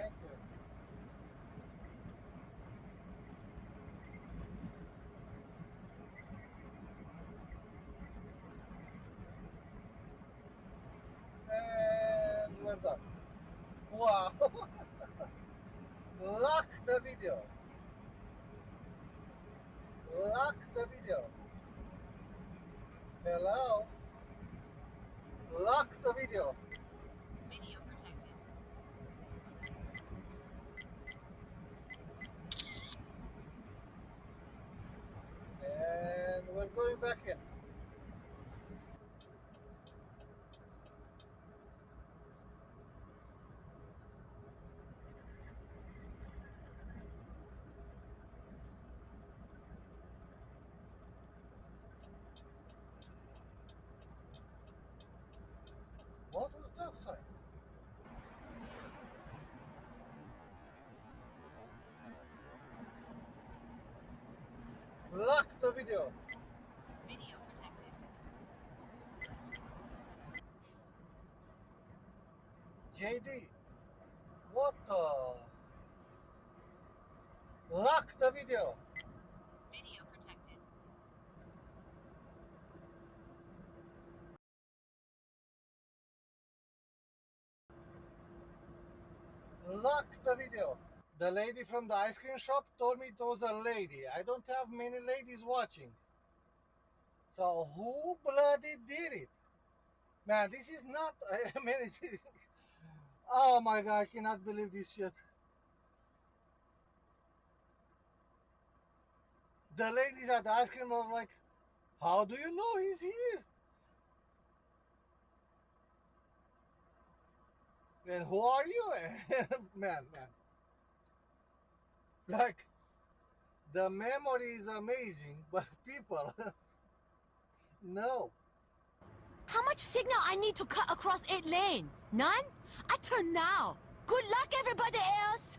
Thank you. And we're done. Wow. Lock the video. Lock the video. Hello? Lock the video. Video protected. And we're going back in. What was that sign? Lock the video. Video protected. JD, what the? Lock the video. Video protected. Lock the video. The lady from the ice cream shop told me it was a lady. I don't have many ladies watching. So who bloody did it? Man, this is not... I mean, oh my god, I cannot believe this shit. The ladies at the ice cream were like, how do you know he's here? And who are you? man. Like, the memory is amazing, but people, no. How much signal I need to cut across 8 lane? None? I turn now. Good luck, everybody else.